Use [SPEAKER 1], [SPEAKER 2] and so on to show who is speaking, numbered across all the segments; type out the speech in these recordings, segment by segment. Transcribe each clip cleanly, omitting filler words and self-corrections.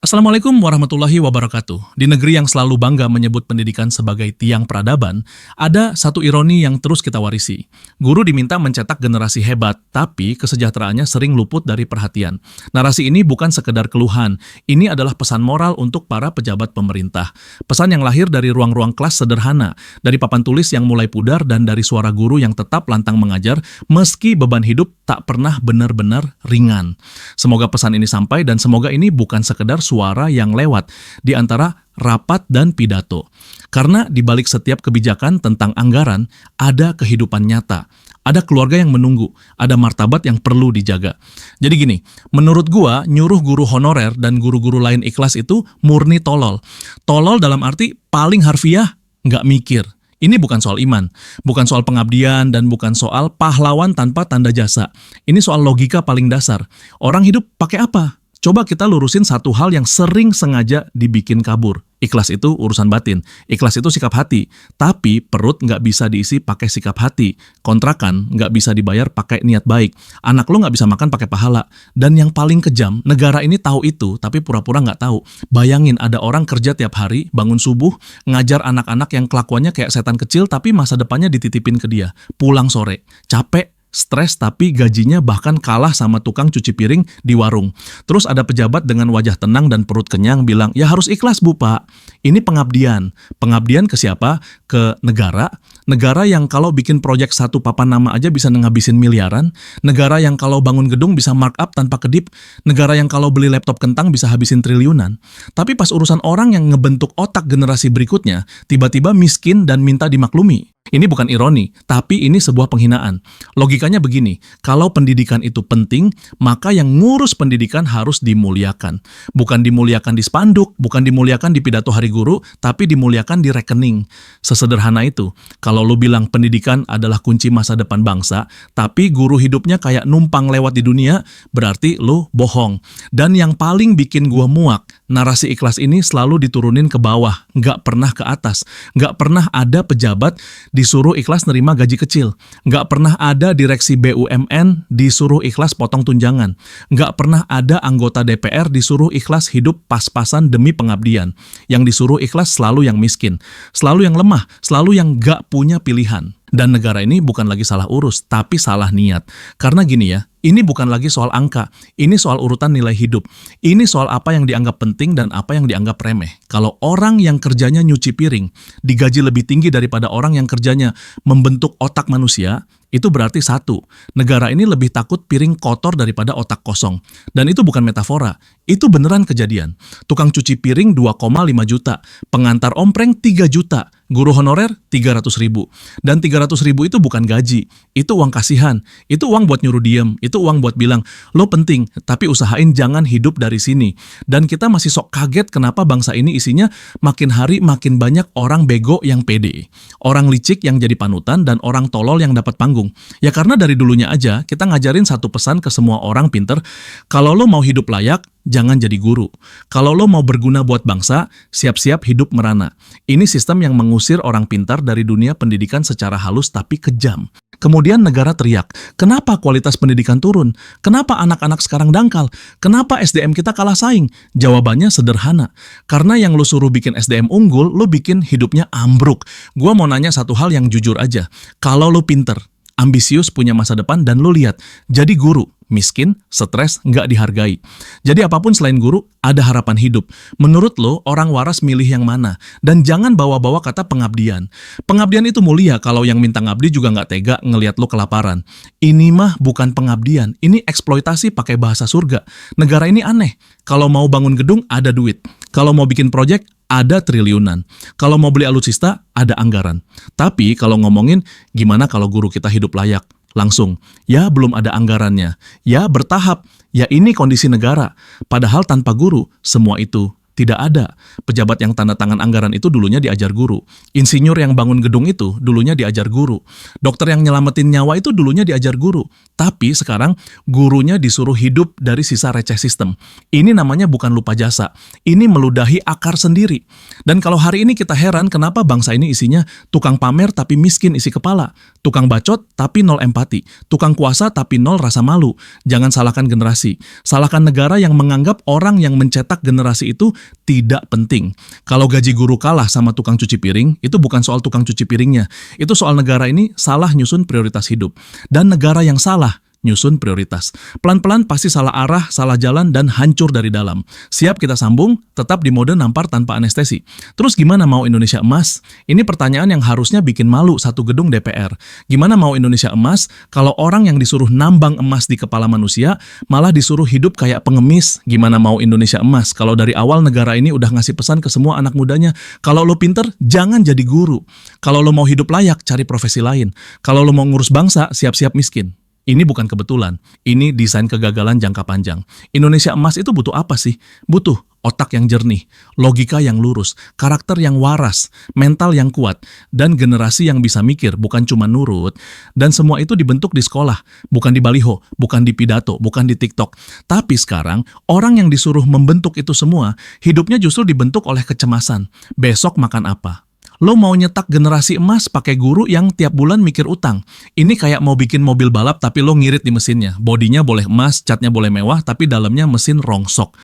[SPEAKER 1] Assalamualaikum warahmatullahi wabarakatuh. Di negeri yang selalu bangga menyebut pendidikan sebagai tiang peradaban, ada satu ironi yang terus kita warisi. Guru diminta mencetak generasi hebat, tapi kesejahteraannya sering luput dari perhatian. Narasi ini bukan sekedar keluhan, ini adalah pesan moral untuk para pejabat pemerintah. Pesan yang lahir dari ruang-ruang kelas sederhana, dari papan tulis yang mulai pudar dan dari suara guru yang tetap lantang mengajar, meski beban hidup tak pernah benar-benar ringan. Semoga pesan ini sampai dan semoga ini bukan sekedar suara yang lewat di antara rapat dan pidato. Karena di balik setiap kebijakan tentang anggaran, ada kehidupan nyata. Ada keluarga yang menunggu, ada martabat yang perlu dijaga. Jadi gini, menurut gua, nyuruh guru honorer dan guru-guru lain ikhlas itu murni tolol. Tolol dalam arti paling harfiah, nggak mikir. Ini bukan soal iman, bukan soal pengabdian, dan bukan soal pahlawan tanpa tanda jasa. Ini soal logika paling dasar. Orang hidup pakai apa? Coba kita lurusin satu hal yang sering sengaja dibikin kabur. Ikhlas itu urusan batin, ikhlas itu sikap hati. Tapi perut nggak bisa diisi pakai sikap hati. Kontrakan nggak bisa dibayar pakai niat baik. Anak lo nggak bisa makan pakai pahala. Dan yang paling kejam, negara ini tahu itu, tapi pura-pura nggak tahu. Bayangin ada orang kerja tiap hari, bangun subuh, ngajar anak-anak yang kelakuannya kayak setan kecil, tapi masa depannya dititipin ke dia. Pulang sore, capek, stres, tapi gajinya bahkan kalah sama tukang cuci piring di warung. Terus ada pejabat dengan wajah tenang dan perut kenyang bilang, ya harus ikhlas Bu Pak. Ini pengabdian. Pengabdian ke siapa? Ke negara. Negara yang kalau bikin proyek satu papan nama aja bisa ngabisin miliaran. Negara yang kalau bangun gedung bisa markup tanpa kedip. Negara yang kalau beli laptop kentang bisa habisin triliunan. Tapi pas urusan orang yang ngebentuk otak generasi berikutnya, tiba-tiba miskin dan minta dimaklumi. Ini bukan ironi, tapi ini sebuah penghinaan. Logikanya begini, kalau pendidikan itu penting, maka yang ngurus pendidikan harus dimuliakan. Bukan dimuliakan di spanduk, bukan dimuliakan di pidato hari guru, tapi dimuliakan di rekening. Sesederhana itu. Kalau lu bilang pendidikan adalah kunci masa depan bangsa, tapi guru hidupnya kayak numpang lewat di dunia, berarti lu bohong. Dan yang paling bikin gua muak, narasi ikhlas ini selalu diturunin ke bawah, nggak pernah ke atas. Nggak pernah ada pejabat disuruh ikhlas nerima gaji kecil. Nggak pernah ada direksi BUMN disuruh ikhlas potong tunjangan. Nggak pernah ada anggota DPR disuruh ikhlas hidup pas-pasan demi pengabdian. Yang disuruh ikhlas selalu yang miskin, selalu yang lemah, selalu yang nggak punya pilihan. Dan negara ini bukan lagi salah urus, tapi salah niat. Karena gini ya, ini bukan lagi soal angka, ini soal urutan nilai hidup. Ini soal apa yang dianggap penting dan apa yang dianggap remeh. Kalau orang yang kerjanya nyuci piring, digaji lebih tinggi daripada orang yang kerjanya membentuk otak manusia, itu berarti satu, negara ini lebih takut piring kotor daripada otak kosong. Dan itu bukan metafora, itu beneran kejadian. Tukang cuci piring 2,5 juta, pengantar ompreng 3 juta, guru honorer 300 ribu. Dan 300 ribu itu bukan gaji, itu uang kasihan, itu uang buat nyuruh diem, itu uang buat bilang, lo penting, tapi usahain jangan hidup dari sini. Dan kita masih sok kaget kenapa bangsa ini isinya makin hari makin banyak orang bego yang pede. Orang licik yang jadi panutan dan orang tolol yang dapat panggung. Ya karena dari dulunya aja kita ngajarin satu pesan ke semua orang pinter, kalau lo mau hidup layak, jangan jadi guru. Kalau lo mau berguna buat bangsa, siap-siap hidup merana. Ini sistem yang mengusir orang pintar dari dunia pendidikan secara halus tapi kejam. Kemudian negara teriak, kenapa kualitas pendidikan turun? Kenapa anak-anak sekarang dangkal? Kenapa SDM kita kalah saing? Jawabannya sederhana, karena yang lo suruh bikin SDM unggul, lo bikin hidupnya ambruk. Gua mau nanya satu hal yang jujur aja, kalau lo pinter, ambisius, punya masa depan, dan lo lihat, jadi guru, miskin, stres, nggak dihargai. Jadi apapun selain guru, ada harapan hidup. Menurut lo, orang waras milih yang mana? Dan jangan bawa-bawa kata pengabdian. Pengabdian itu mulia kalau yang minta ngabdi juga nggak tega ngelihat lo kelaparan. Ini mah bukan pengabdian, ini eksploitasi pakai bahasa surga. Negara ini aneh. Kalau mau bangun gedung, ada duit. Kalau mau bikin proyek, ada triliunan. Kalau mau beli alutsista, ada anggaran. Tapi kalau ngomongin gimana kalau guru kita hidup layak? Langsung, ya belum ada anggarannya. Ya bertahap, ya ini kondisi negara. Padahal tanpa guru, semua itu Tidak ada. Pejabat yang tanda tangan anggaran itu dulunya diajar guru. Insinyur yang bangun gedung itu dulunya diajar guru. Dokter yang nyelamatin nyawa itu dulunya diajar guru. Tapi sekarang gurunya disuruh hidup dari sisa receh sistem. Ini namanya bukan lupa jasa. Ini meludahi akar sendiri. Dan kalau hari ini kita heran kenapa bangsa ini isinya tukang pamer tapi miskin isi kepala. Tukang bacot tapi nol empati. Tukang kuasa tapi nol rasa malu. Jangan salahkan generasi. Salahkan negara yang menganggap orang yang mencetak generasi itu tidak penting. Kalau gaji guru kalah sama tukang cuci piring, itu bukan soal tukang cuci piringnya. Itu soal negara ini salah nyusun prioritas hidup. Dan negara yang salah nyusun prioritas. Pelan-pelan pasti salah arah, salah jalan, dan hancur dari dalam. Siap kita sambung, tetap di mode nampar tanpa anestesi. Terus gimana mau Indonesia emas? Ini pertanyaan yang harusnya bikin malu satu gedung DPR. Gimana mau Indonesia emas kalau orang yang disuruh nambang emas di kepala manusia malah disuruh hidup kayak pengemis? Gimana mau Indonesia emas kalau dari awal negara ini udah ngasih pesan ke semua anak mudanya, kalau lo pinter, jangan jadi guru. Kalau lo mau hidup layak, cari profesi lain. Kalau lo mau ngurus bangsa, siap-siap miskin. Ini bukan kebetulan, ini desain kegagalan jangka panjang. Indonesia emas itu butuh apa sih? Butuh otak yang jernih, logika yang lurus, karakter yang waras, mental yang kuat, dan generasi yang bisa mikir, bukan cuma nurut. Dan semua itu dibentuk di sekolah, bukan di baliho, bukan di pidato, bukan di TikTok. Tapi sekarang, orang yang disuruh membentuk itu semua, hidupnya justru dibentuk oleh kecemasan. Besok makan apa? Lo mau nyetak generasi emas pakai guru yang tiap bulan mikir utang. Ini kayak mau bikin mobil balap tapi lo ngirit di mesinnya. Bodinya boleh emas, catnya boleh mewah, tapi dalamnya mesin rongsok.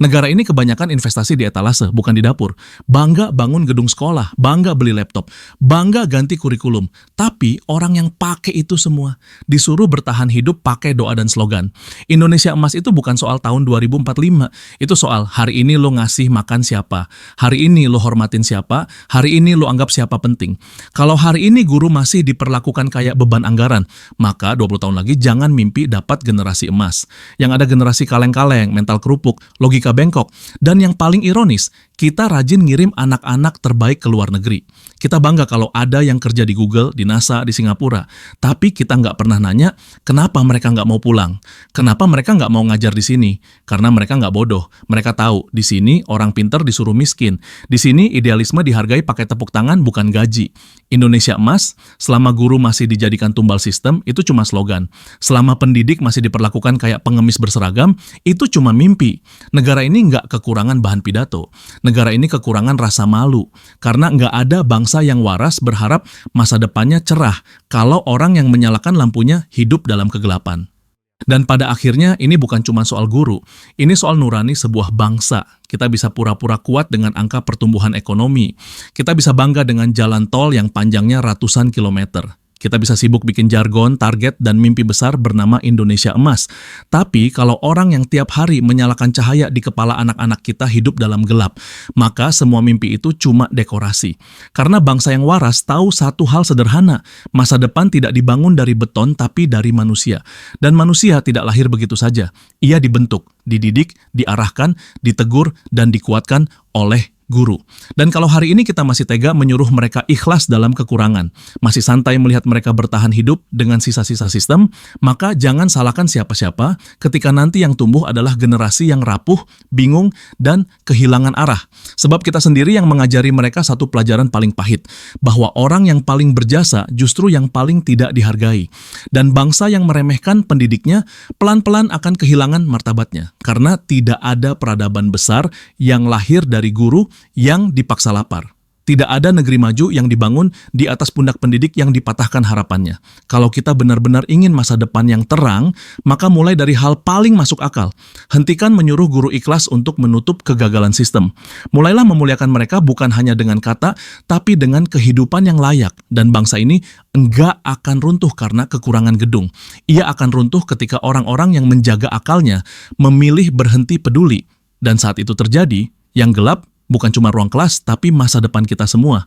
[SPEAKER 1] Negara ini kebanyakan investasi di etalase, bukan di dapur. Bangga bangun gedung sekolah, bangga beli laptop, bangga ganti kurikulum. Tapi orang yang pakai itu semua disuruh bertahan hidup pakai doa dan slogan. Indonesia emas itu bukan soal tahun 2045. Itu soal hari ini lo ngasih makan siapa, hari ini lo hormatin siapa, hari ini lo anggap siapa penting. Kalau hari ini guru masih diperlakukan kayak beban anggaran, maka 20 tahun lagi jangan mimpi dapat generasi emas. Yang ada generasi kaleng-kaleng, mental kerupuk, logika bengkok. Dan yang paling ironis, kita rajin ngirim anak-anak terbaik ke luar negeri. Kita bangga kalau ada yang kerja di Google, di NASA, di Singapura. Tapi kita nggak pernah nanya, kenapa mereka nggak mau pulang? Kenapa mereka nggak mau ngajar di sini? Karena mereka nggak bodoh. Mereka tahu, di sini orang pinter disuruh miskin. Di sini idealisme dihargai pakai tepuk tangan, bukan gaji. Indonesia emas, selama guru masih dijadikan tumbal sistem, itu cuma slogan. Selama pendidik masih diperlakukan kayak pengemis berseragam, itu cuma mimpi. Negara ini nggak kekurangan bahan pidato. Negara ini kekurangan rasa malu. Karena nggak ada bangsa yang waras berharap masa depannya cerah kalau orang yang menyalakan lampunya hidup dalam kegelapan. Dan pada akhirnya ini bukan cuma soal guru, ini soal nurani sebuah bangsa. Kita bisa pura-pura kuat dengan angka pertumbuhan ekonomi. Kita bisa bangga dengan jalan tol yang panjangnya ratusan kilometer. Kita bisa sibuk bikin jargon, target, dan mimpi besar bernama Indonesia Emas. Tapi kalau orang yang tiap hari menyalakan cahaya di kepala anak-anak kita hidup dalam gelap, maka semua mimpi itu cuma dekorasi. Karena bangsa yang waras tahu satu hal sederhana, masa depan tidak dibangun dari beton tapi dari manusia. Dan manusia tidak lahir begitu saja. Ia dibentuk, dididik, diarahkan, ditegur, dan dikuatkan oleh guru. Dan kalau hari ini kita masih tega menyuruh mereka ikhlas dalam kekurangan, masih santai melihat mereka bertahan hidup dengan sisa-sisa sistem, maka jangan salahkan siapa-siapa ketika nanti yang tumbuh adalah generasi yang rapuh, bingung, dan kehilangan arah. Sebab kita sendiri yang mengajari mereka satu pelajaran paling pahit, bahwa orang yang paling berjasa justru yang paling tidak dihargai. Dan bangsa yang meremehkan pendidiknya pelan-pelan akan kehilangan martabatnya, karena tidak ada peradaban besar yang lahir dari guru yang dipaksa lapar. Tidak ada negeri maju yang dibangun di atas pundak pendidik yang dipatahkan harapannya. Kalau kita benar-benar ingin masa depan yang terang, maka mulai dari hal paling masuk akal. Hentikan menyuruh guru ikhlas untuk menutup kegagalan sistem. Mulailah memuliakan mereka bukan hanya dengan kata, tapi dengan kehidupan yang layak. Dan bangsa ini enggak akan runtuh karena kekurangan gedung. Ia akan runtuh ketika orang-orang yang menjaga akalnya memilih berhenti peduli. Dan saat itu terjadi, yang gelap bukan cuma ruang kelas, tapi masa depan kita semua.